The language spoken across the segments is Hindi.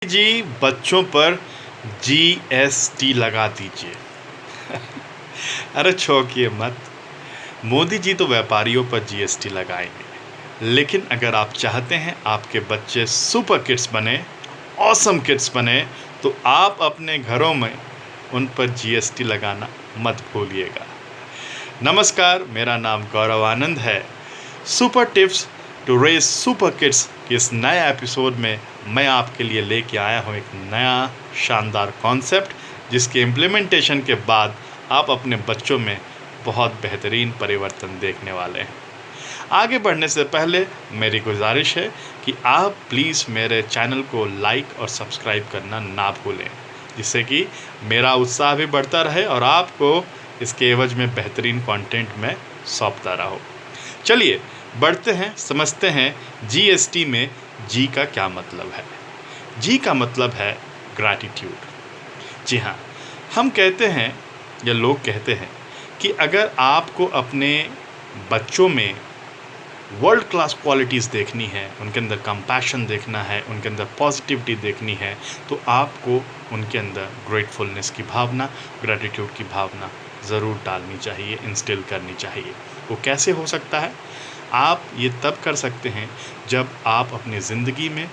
जी बच्चों पर जीएसटी लगा दीजिए। अरे चौंकिए मत। मोदी जी तो व्यापारियों पर जीएसटी लगाएंगे, लेकिन अगर आप चाहते हैं आपके बच्चे सुपर किड्स बने, ऑसम किड्स बने, तो आप अपने घरों में उन पर जीएसटी लगाना मत भूलिएगा। नमस्कार, मेरा नाम गौरव आनंद है। Super tips to raise super kids के इस नए एपिसोड में मैं आपके लिए लेके आया हूँ एक नया शानदार कॉन्सेप्ट, जिसके इम्प्लीमेंटेशन के बाद आप अपने बच्चों में बहुत बेहतरीन परिवर्तन देखने वाले हैं। आगे बढ़ने से पहले मेरी गुजारिश है कि आप प्लीज़ मेरे चैनल को लाइक और सब्सक्राइब करना ना भूलें, जिससे कि मेरा उत्साह भी बढ़ता रहे और आपको इसके एवज में बेहतरीन कंटेंट में सौंपता रहो। चलिए बढ़ते हैं, समझते हैं जीएसटी में जी का क्या मतलब है। जी का मतलब है ग्रैटिट्यूड। जी हाँ, हम कहते हैं या लोग कहते हैं कि अगर आपको अपने बच्चों में वर्ल्ड क्लास क्वालिटीज़ देखनी है, उनके अंदर कंपैशन देखना है, उनके अंदर पॉजिटिविटी देखनी है, तो आपको उनके अंदर ग्रेटफुलनेस की भावना, ग्रैटिट्यूड की भावना ज़रूर डालनी चाहिए, इंस्टिल करनी चाहिए। वो कैसे हो सकता है? आप ये तब कर सकते हैं जब आप अपनी ज़िंदगी में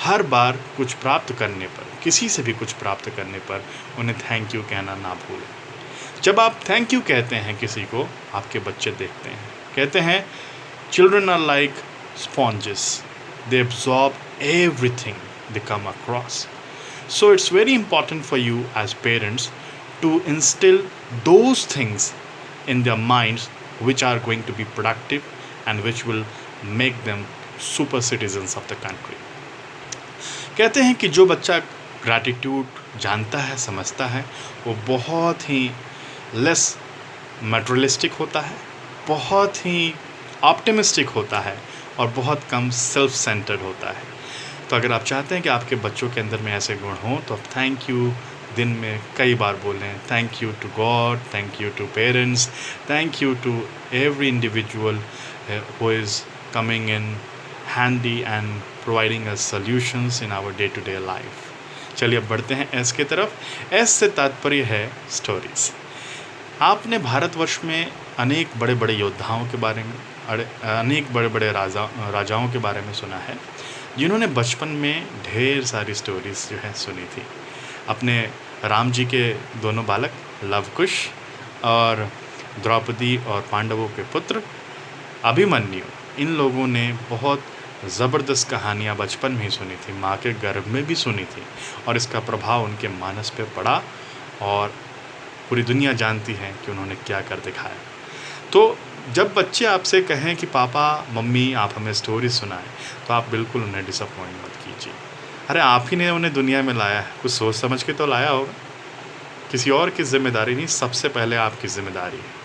हर बार कुछ प्राप्त करने पर, किसी से भी कुछ प्राप्त करने पर उन्हें थैंक यू कहना ना भूलें। जब आप थैंक यू कहते हैं किसी को, आपके बच्चे देखते हैं, कहते हैं children are like sponges, they absorb everything they come across. So it's very important for you as parents to instill those things in their minds which are going to be productive and which will make them super citizens of the country. कहते हैं कि जो बच्चा ग्रैटिट्यूड जानता है, समझता है, वो बहुत ही लेस मटेरियलिस्टिक होता है, बहुत ही ऑप्टिमिस्टिक होता है और बहुत कम सेल्फ सेंटर्ड होता है। तो अगर आप चाहते हैं कि आपके बच्चों के अंदर में ऐसे गुण हों, तो आप थैंक यू दिन में कई बार बोलें। Thank you to God, thank you to parents, thank you to every individual who is coming in handy and providing us solutions in our day to day life. चलिए अब बढ़ते हैं एस की तरफ। एस से तात्पर्य है स्टोरीज़। आपने भारतवर्ष में अनेक बड़े बड़े योद्धाओं के बारे में, अनेक बड़े बड़े राजाओं के बारे में सुना है, जिन्होंने बचपन में ढेर सारी स्टोरीज़ जो है सुनी थी। अपने राम जी के दोनों बालक लवकुश और द्रौपदी और पांडवों के पुत्र अभिमन्यु, इन लोगों ने बहुत ज़बरदस्त कहानियाँ बचपन में ही सुनी थी, माँ के गर्भ में भी सुनी थी, और इसका प्रभाव उनके मानस पे पड़ा और पूरी दुनिया जानती है कि उन्होंने क्या कर दिखाया। तो जब बच्चे आपसे कहें कि पापा मम्मी आप हमें स्टोरी सुनाएं, तो आप बिल्कुल उन्हें डिसअपॉइंट मत कीजिए। अरे आप ही ने उन्हें दुनिया में लाया है, कुछ सोच समझ के तो लाया होगा। किसी और की जिम्मेदारी नहीं, सबसे पहले आपकी जिम्मेदारी है।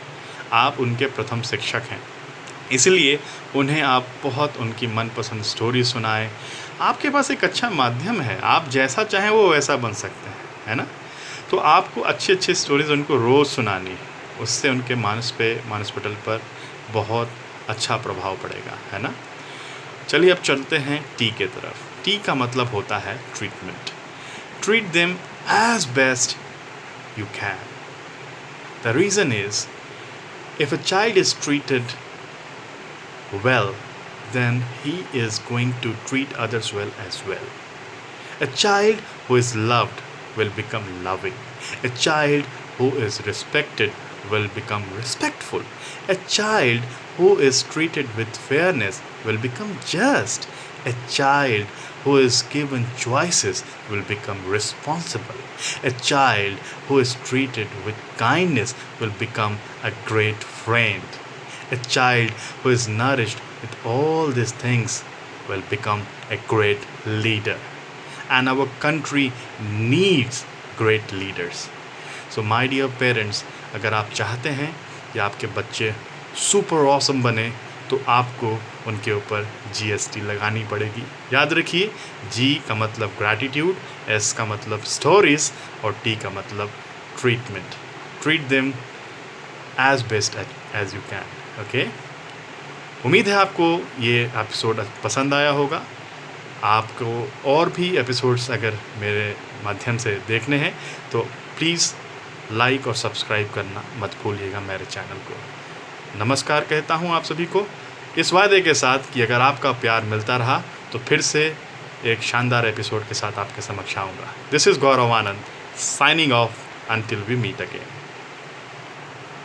आप उनके प्रथम शिक्षक हैं, इसलिए उन्हें आप बहुत उनकी मनपसंद स्टोरी सुनाएं। आपके पास एक अच्छा माध्यम है, आप जैसा चाहें वो वैसा बन सकते हैं, है ना? तो आपको अच्छी अच्छी स्टोरीज़ उनको रोज़ सुनानी है, उससे उनके मानसपटल पर बहुत अच्छा प्रभाव पड़ेगा, है ना? चलिए अब चलते हैं टी के तरफ। टी का मतलब होता है treatment. Treat them as best you can. The reason is, if a child is treated well, then he is going to treat others well as well. A child who is loved will become loving. A child who is respected will become respectful. A child who is treated with fairness will become just. A child who is given choices will become responsible. A child who is treated with kindness will become a great friend. A child who is nourished with all these things will become a great leader. And our country needs great leaders. So my dear parents, अगर आप चाहते हैं कि आपके बच्चे सुपर ऑसम बने, तो आपको उनके ऊपर जीएसटी लगानी पड़ेगी। याद रखिए, जी का मतलब ग्रैटिट्यूड, एस का मतलब स्टोरीज और टी का मतलब treatment. Treat them as best as you can. Okay, उम्मीद है आपको ये एपिसोड पसंद आया होगा। आपको और भी एपिसोड्स अगर मेरे माध्यम से देखने हैं तो प्लीज़ लाइक और सब्सक्राइब करना मत भूलिएगा मेरे चैनल को। नमस्कार कहता हूँ आप सभी को, इस वादे के साथ कि अगर आपका प्यार मिलता रहा तो फिर से एक शानदार एपिसोड के साथ आपके समक्ष आऊँगा। This is Gaurav Anand signing off until we meet again.